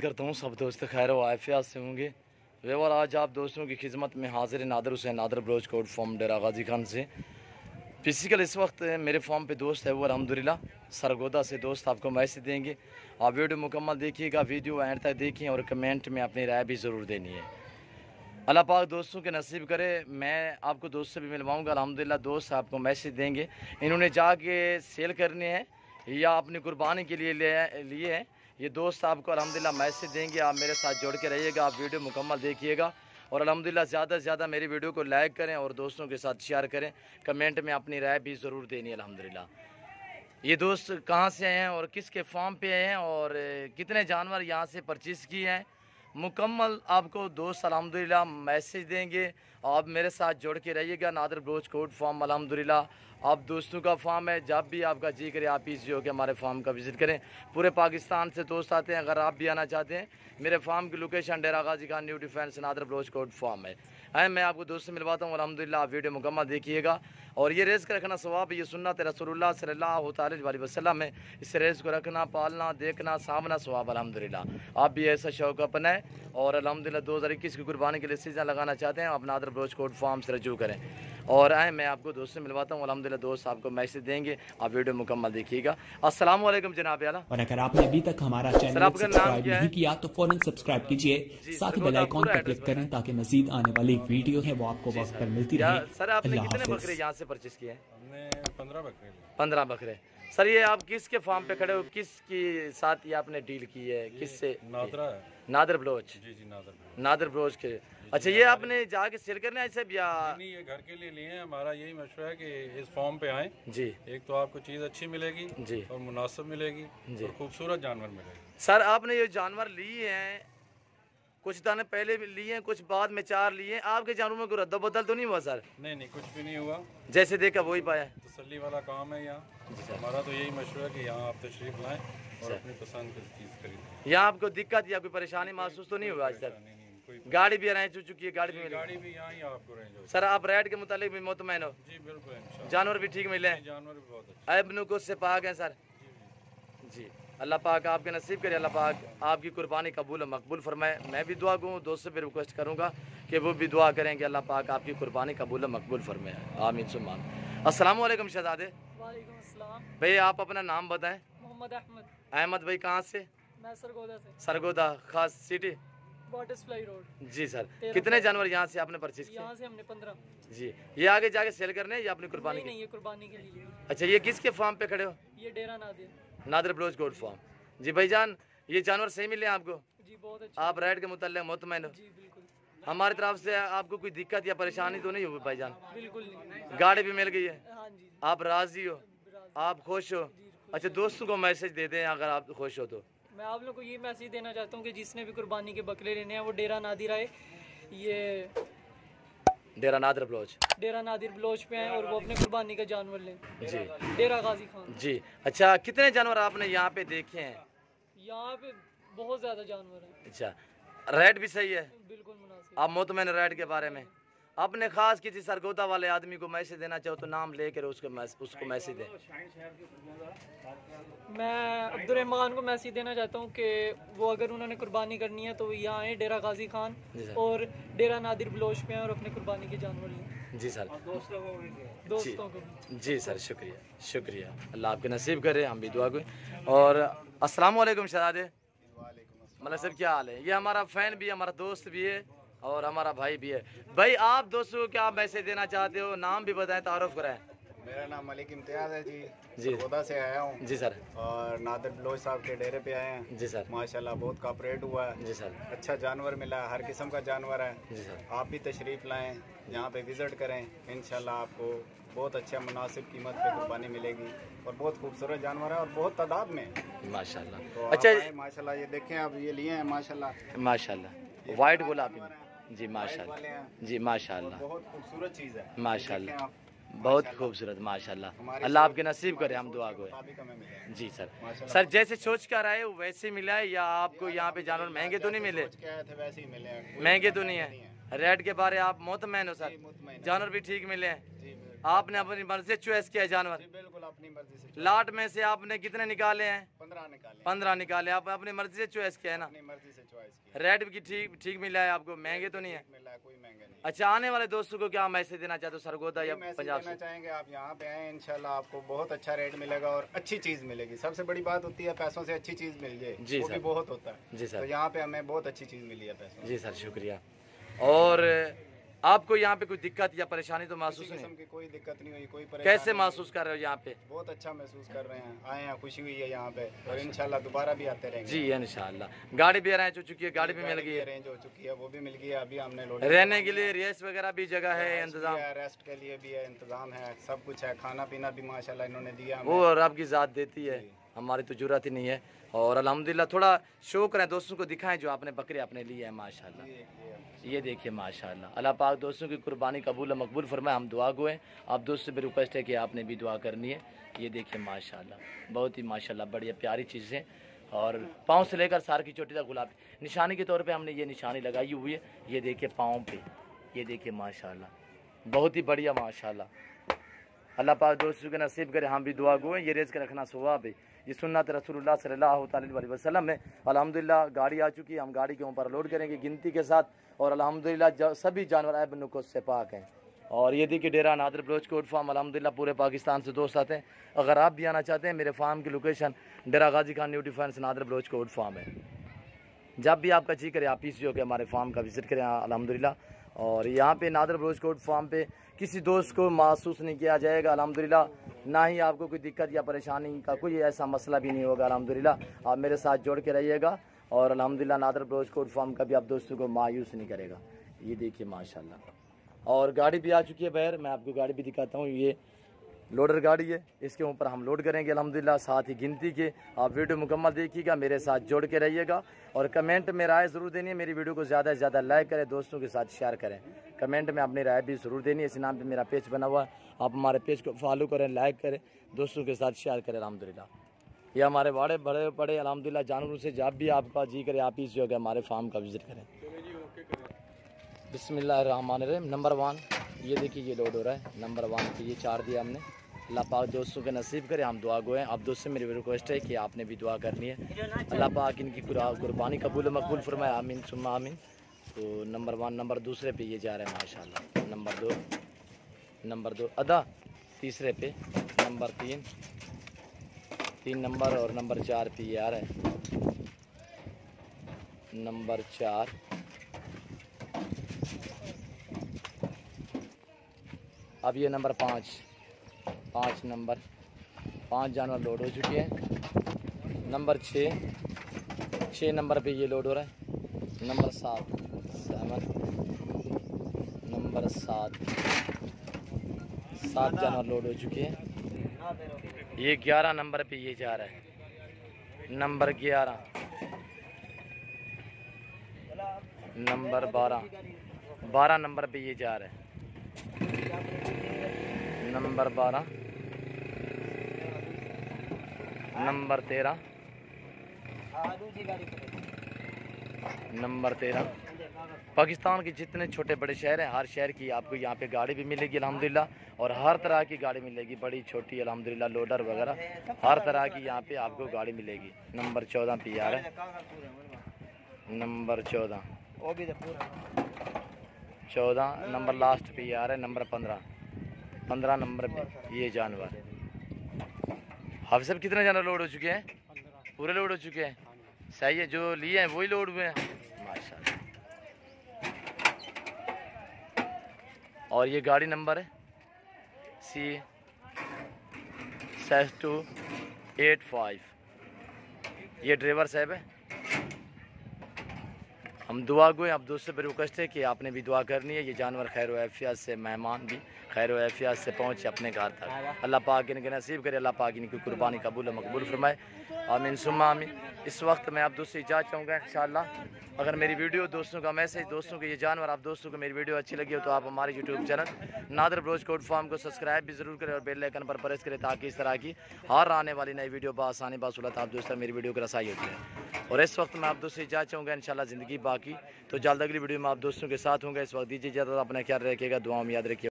करता हूँ सब दोस्त खैर व आफियत से होंगे। वे और आज आप दोस्तों की खिदमत में हाजिर नादर हुसैन नादर बलोच कोट फॉर्म डेरा गाजी खान से। फिजिकल इस वक्त मेरे फॉर्म पे दोस्त है वो अल्हम्दुलिल्लाह सरगोदा से दोस्त आपको मैसेज देंगे। आप वीडियो मुकम्मल देखिएगा, वीडियो एंड तक देखिए और कमेंट में अपनी राय भी ज़रूर देनी है। अल्लाह पाक दोस्तों के नसीब करे, मैं आपको दोस्त से भी मिलवाऊँगा। अल्हम्दुलिल्लाह दोस्त आपको मैसेज देंगे, इन्होंने जाके सेल करने हैं या अपनी कुर्बानी के लिए लिए हैं। ये दोस्त आपको अल्हम्दुलिल्लाह मैसेज देंगे, आप मेरे साथ जोड़ के रहिएगा, आप वीडियो मुकम्मल देखिएगा और अल्हम्दुलिल्लाह ज़्यादा से ज़्यादा मेरी वीडियो को लाइक करें और दोस्तों के साथ शेयर करें। कमेंट में अपनी राय भी ज़रूर देनी है। अल्हम्दुलिल्लाह ये दोस्त कहाँ से आए हैं और किसके फार्म पे आए हैं और कितने जानवर यहाँ से परचेज़ किए हैं, मुकम्मल आपको दोस्त अल्हम्दुलिल्लाह मैसेज देंगे। आप मेरे साथ जोड़ के रहिएगा। नादर बलोच कोट फार्म अल्हम्दुलिल्लाह आप दोस्तों का फार्म है, जब भी आपका जी करे आप इजी होकर हमारे फार्म का विज़िट करें। पूरे पाकिस्तान से दोस्त आते हैं, अगर आप भी आना चाहते हैं मेरे फार्म की location Dera Ghazi Khan new defence Nadar Baloch coat farm है। मैं आपको दोस्त से मिलवाता हूँ। अल्हम्दुलिल्लाह आप वीडियो मुकम्मल देखिएगा और ये रेस का रखना सवाब, ये सुन्नत रसूलुल्लाह सल्लल्लाहु अलैहि वसल्लम है। इस रेस को रखना, पालना, देखना, सामना सवाब। अल्हम्दुलिल्लाह आप भी ऐसा शौक़ अपनाएं और अल्हम्दुलिल्लाह 2021 की कुर्बानी के लिए सीज़न लगाना चाहते हैं, आप नादर बलोच कोट फार्म से रजू करें और मैं आपको दोस्त से मिलवाता हूँ। अल्हम्दुलिल्लाह दोस्त आपको मैसेज देंगे, आप वीडियो मुकम्मल देखिएगा। अस्सलाम वालेकुम जनाब आला। और अगर आपने अभी तक हमारा चैनल सब्सक्राइब नहीं किया तो फौरन सब्सक्राइब कीजिए, साथ ही बेल आइकॉन पर क्लिक करें ताकि मजीद आने वाली वीडियो है वो आपको वक्त पर मिलती रहे। सर आपने कितने बकरे यहाँ से परचेज किए? हमने 15 बकरे। 15 बकरे। सर ये आप किसके फार्म पे खड़े हो, किसके साथ ये आपने डील की है, किससे? नादरा है। नादर बलोच। जी जी नादर बलोच के। अच्छा ये आपने जाके सेल करने आए सब या? नहीं, ये घर के लिए लिए हैं। हमारा यही मशवरा है कि इस फॉर्म पे आएँ जी। एक तो आपको चीज़ अच्छी मिलेगी जी और मुनासिब मिलेगी जी। और खूबसूरत जानवर मिलेगा। सर आपने ये जानवर लिए हैं, कुछ दाने पहले भी लिए हैं, कुछ बाद में 4 लिए हैं, आपके जानवरों में कोई रद्द बदल तो नहीं हुआ सर? नहीं, कुछ भी नहीं हुआ, जैसे देखा वही पाया। तसल्ली वाला काम है यहाँ। हमारा तो यही मशवरा है कि यहाँ आप तशरीफ लाएँ और अपनी पसंद की चीज़ खरीदें। यहाँ आपको दिक्कत या कोई परेशानी महसूस तो नहीं हुआ आज तक? गाड़ी भी अरेंज हो चुकी है? गाड़ी भी यहाँ ही आपको अरेंज हो। सर आप रेट के मुतालिक भी मुतमैन हो? जी बिल्कुल। जानवर भी ठीक मिले हैं? जानवर भी बहुत अच्छे, ऐब नुक़्स से पाक हैं सर? जी अल्लाह पाक आपके नसीब करे, अल्लाह पाक आपकी कुर्बानी कबूल और मकबूल फरमाए। मैं भी दुआ करूँ, दोस्त से भी रिक्वेस्ट करूँगा कि वो भी दुआ करें कि अल्लाह पाक आपकी कुर्बानी कबूल और मकबूल फरमाए। आमीन सुम्मा आमीन। अस्सलाम वालेकुम शहजादे। वालेकुम अस्सलाम। भाई आप अपना नाम बताएं। मोहम्मद अहमद। अहमद भाई कहाँ से? मैं सरगोदा से। सरगोदा खास सिटी बटरफ्लाई रोड। जी सर। कितने जानवर यहाँ से आपने परचेज किए? यहाँ से हमने 15। जी ये आगे जाके सेल करने या अपनी कुर्बानी? नहीं, ये कुर्बानी के लिए। अच्छा ये किसके फार्म पे खड़े हो? ये डेरा नादिर। Nadar Baloch goat farm. जी भाईजान ये जानवर सही मिले आपको? जी बहुत अच्छे। आप रेट के मुताल्लिक मुतमैन हो? जी बिल्कुल। हमारी तरफ से आपको कोई दिक्कत या परेशानी तो नहीं हुई भाईजान? बिल्कुल नहीं। गाड़ी भी मिल गई है? हाँ जी। आप राजी हो? आप खुश हो? अच्छा दोस्तों को मैसेज दे दें अगर आप खुश हो तो। मैं आप लोग को ये मैसेज देना चाहता हूँ कि जिसने भी कुर्बानी के बकरे लेने हैं वो डेरा नादिर आए। ये डेरा नादर बलोच, डेरा नादिर बलोच पे आए और वो अपने कुर्बानी का जानवर लें। जी डेरा गाजी खान। जी। अच्छा कितने जानवर आपने यहाँ पे देखे हैं? यहाँ पे बहुत ज़्यादा जानवर हैं। अच्छा रेट भी सही है? बिल्कुल मुनासिब। आप मुतमैन रेट के बारे में? अपने खास किसी सरगोदा वाले आदमी को मैसेज देना चाहो तो नाम लेकर उसको मैसेज दें। मैं अब्दुर्रहमान को मैसेज देना चाहता हूँ कि वो अगर उन्होंने कुर्बानी करनी है तो यहाँ आए डेरा गाजी खान और डेरा नादिर बलोच पे हैं और अपने कुर्बानी के जानवर लें। जी सर। दोस्तों को भी। जी सर शुक्रिया शुक्रिया, अल्लाह आपके नसीब करे, हम भी दुआ करें। और अस्सलाम वालेकुम शहजादे। मतलब सर क्या हाल है? ये हमारा फ़ैन भी है, हमारा दोस्त भी है और हमारा भाई भी है। भाई आप दोस्तों को क्या मैसेज देना चाहते हो? नाम भी बताएं, तारुफ कराएं। मेरा नाम मलिक इम्तियाज़ है जी। जी सरगोदा से आया हूँ। जी सर। और नादर बलोच साहब के डेरे पे आए हैं। जी सर। माशाल्लाह बहुत कॉपरेट हुआ है। जी सर। अच्छा जानवर मिला है, हर किस्म का जानवर है। जी सर। आप भी तशरीफ़ लाएं, यहाँ पे विज़िट करें, इंशाल्लाह आपको बहुत अच्छा मुनासिब कीमत पे कुर्बानी मिलेगी और बहुत खूबसूरत जानवर है और बहुत तादाद में माशाल्लाह। तो अच्छा माशाल्लाह ये देखें आप, ये लिए हैं माशाल्लाह। माशाल्लाह वाइट गुलाबी। जी माशाल्लाह। जी माशाल्लाह बहुत खूबसूरत चीज़ है माशाल्लाह, बहुत खूबसूरत माशाल्लाह। अल्लाह आपके नसीब करे, हम दुआ को। जी सर। सर जैसे सोच कर आए वैसे मिला है या आपको यहाँ पे जानवर महंगे तो नहीं मिले? वैसे ही मिले हैं, महंगे तो नहीं है। रेट के बारे आप मुतमैन हो सर? जानवर भी ठीक मिले हैं? आपने अपनी मर्जी से चॉइस किया है जानवर? बिल्कुल अपनी मर्जी से। लाट में से आपने कितने निकाले हैं? 15 निकाले। 15 निकाले। आप अपनी मर्जी से चॉइस किया है ना? अपनी मर्जी से चॉइस किया। रेट भी ठीक मिला है आपको? महंगे तो नहीं है? मिला है, कोई महंगा नहीं। अच्छा, आने वाले दोस्तों को क्या मैसेज देना चाहते हो सरगोदा या पंजाब से? चाहेंगे आप यहाँ पे आए, इंशाल्लाह आपको बहुत अच्छा रेट मिलेगा और अच्छी चीज मिलेगी। सबसे बड़ी बात होती है पैसों से अच्छी चीज मिल जाए, जी वो सर। भी बहुत होता है। जी सर। तो यहाँ पे हमें बहुत अच्छी चीज मिली है पैसों। जी सर, शुक्रिया। और आपको यहाँ पे कोई दिक्कत या परेशानी तो महसूस किसी नहीं? किस्म की कोई दिक्कत नहीं हुई, कोई परेशानी कैसे नहीं महसूस कर रहे हो यहाँ पे? हुई। बहुत अच्छा महसूस कर रहे हैं, आए हैं, खुशी हुई है यहाँ पे और इंशाल्लाह दोबारा भी आते रहेंगे। जी इंशाल्लाह। गाड़ी भी अरेंज हो चुकी है? गाड़ी भी मिल गई है? अरेंज हो चुकी है, वो भी मिल गई है। अभी हमने लोड रहने के लिए रेस्ट वगैरह भी जगह है, इंतजाम? रेस्ट के लिए भी है, इंतजाम है, सब कुछ है। खाना पीना भी माशाल्लाह इन्होंने दिया हमें। वो और आपकी ज़ात देती है, हमारी तो जरूरत ही नहीं है। और अल्हम्दुलिल्लाह थोड़ा शो करें, दोस्तों को दिखाएं जो आपने बकरे अपने लिए है माशाल्लाह। ये देखिए माशाल्लाह। अल्लाह पाक दोस्तों की कुर्बानी कबूल व मकबूल फरमाए। हम दुआ गो हैं, आप दोस्तों से भी रिक्वेस्ट है कि आपने भी दुआ करनी है। ये देखिए माशाल्लाह, बहुत ही माशाल्लाह बढ़िया प्यारी चीज़ें। और पाँव से लेकर सार की चोटी तक गुलाबी निशानी के तौर पे हमने ये निशानी लगाई हुई है। ये देखिए पाँव पे, ये देखिए माशाल्लाह, बहुत ही बढ़िया माशाल्लाह। अल्लाह पाक दोस्तों के नसीब करे, हम भी दुआ गो हैं। ये रेज के रखना सवाब है, ये सुन्नत रसूलुल्लाह सल्लल्लाहु अलैहि वसल्लम है। अल्हम्दुलिल्लाह गाड़ी आ चुकी है, हम गाड़ी के ऊपर लोड करेंगे गिनती के साथ। और अल्हम्दुलिल्लाह सभी जानवर ऐब नुक़्स से पाक हैं। और ये देखिए डेरा नादिर बलोच कोट फार्म, अल्हम्दुलिल्लाह पूरे पाकिस्तान से दोस्त आते हैं। अगर आप भी आना चाहते हैं, मेरे फार्म की location Dera Ghazi Khan new defence Nadir Baloch coat farm है। जब भी आपका जी करे आप पीसी होकर हमारे फार्म का विजिट करें अल्हम्दुलिल्लाह। और यहाँ पे नादिर बलोच कोट फार्म पे किसी दोस्त को महसूस नहीं किया जाएगा अल्हम्दुलिल्लाह, ना ही आपको कोई दिक्कत या परेशानी का कोई ऐसा मसला भी नहीं होगा अल्हम्दुलिल्लाह। आप मेरे साथ जोड़ के रहिएगा और अल्हम्दुलिल्लाह नादिर बलोच कोट फार्म का भी आप दोस्तों को मायूस नहीं करेगा। ये देखिए माशाल्लाह। और गाड़ी भी आ चुकी है बहर, मैं आपको गाड़ी भी दिखाता हूँ। ये लोडर गाड़ी है, इसके ऊपर हम लोड करेंगे अल्हम्दुलिल्लाह। साथ ही गिनती के आप वीडियो मुकम्मल देखिएगा, मेरे साथ जोड़ के रहिएगा। और कमेंट में राय ज़रूर देनी है, मेरी वीडियो को ज़्यादा से ज़्यादा लाइक करें, दोस्तों के साथ शेयर करें। कमेंट में अपनी राय भी ज़रूर देनी है। इस नाम पे मेरा पेज बना हुआ है, आप हमारे पेज को फॉलो करें, लाइक करें, दोस्तों के साथ शेयर करें अल्हम्दुलिल्लाह। ये हमारे बड़े बड़े बड़े अल्हम्दुलिल्लाह जानवरों से जब भी आपका जी करे आप इस जगह हमारे फार्म का विजिट करें। बिस्मिल्लाहिर्रहमानिर्रहीम। नंबर 1 ये देखिए, ये लोड हो रहा है नंबर 1 पे, ये 4 दिया हमने। अल्लाह पाक दोस्तों के नसीब करे, हम दुआ गो हैं। आप दोस्तों से मेरी रिक्वेस्ट है कि आपने भी दुआ करनी है। अल्लाह पाक इनकी कुर्बानी कबूल मकबूल फरमाए, आमीन सुम्मा आमीन। तो नंबर 1, नंबर 2 पे ये जा रहा है माशाल्लाह। नंबर 2 अदा, तीसरे पे नंबर 3 नंबर और नंबर 4 पे ये आ रहा है नंबर 4। अब ये नंबर 5 नंबर 5 जानवर लोड हो चुके हैं। नंबर 6 नंबर पे ये लोड हो रहा है। नंबर 7 नंबर 7 जानवर लोड हो चुके हैं। ये 11 नंबर पे ये जा रहा है। नंबर 11 नंबर 12 नंबर पे ये जा रहा है। Number 12 number 13 number 13। पाकिस्तान के जितने छोटे बड़े शहर हैं, हर शहर की आपको यहाँ पे गाड़ी भी मिलेगी अल्हम्दुलिल्लाह। और हर तरह की गाड़ी मिलेगी, बड़ी छोटी अल्हम्दुलिल्लाह, लोडर वगैरह हर तरह की यहाँ पे आपको गाड़ी मिलेगी। नंबर 14 पे आ रहा है। नंबर 14 नंबर लास्ट पे आ रहा है। नंबर 15 नंबर पे ये जानवर। हाफिज़ साहब कितने जानवर लोड हो चुके हैं? पूरे लोड हो चुके हैं। सही है, जो लिए हैं वही लोड हुए हैं माशाल्लाह। और ये गाड़ी नंबर है C6285। ये ड्राइवर साहब है। हम दुआ गो, आप दोस्तों पर रिक्वेस्ट है कि आपने भी दुआ करनी है। ये जानवर खैर व आफियत से, मेहमान भी खैर व आफियत से पहुँचे अपने घर तक। अल्लाह पाक इनके नसीब करे, अल्लाह पाक इनकी कुर्बानी कबूल मकबूल फरमाए, आमीन सुम्मा आमीन। इस वक्त मैं आप दोस्तों से इजाज़त चाहूँगा इंशाअल्लाह। अगर मेरी वीडियो दोस्तों का मैसेज, दोस्तों के ये जानवर आप दोस्तों को मेरी वीडियो अच्छी लगी हो तो आप हमारे YouTube channel Nadir Baloch coat farm को सब्सक्राइब भी ज़रूर करें और बेल आइकन पर प्रेस करें, ताकि इस तरह की हर आने वाली नई वीडियो बासानी बासुलत आप दोस्तों मेरी वीडियो की रसाई होती है। और इस वक्त मैं आप दोस्तों से इजाज़त चाहूँगा इंशाअल्लाह। ज़िंदगी बाकी तो जल्द अगली वीडियो में आप दोस्तों के साथ होंगे। इस वक्त दीजिए इजाज़त, अपना ख्याल रखिएगा, दुआओं में याद रखिए।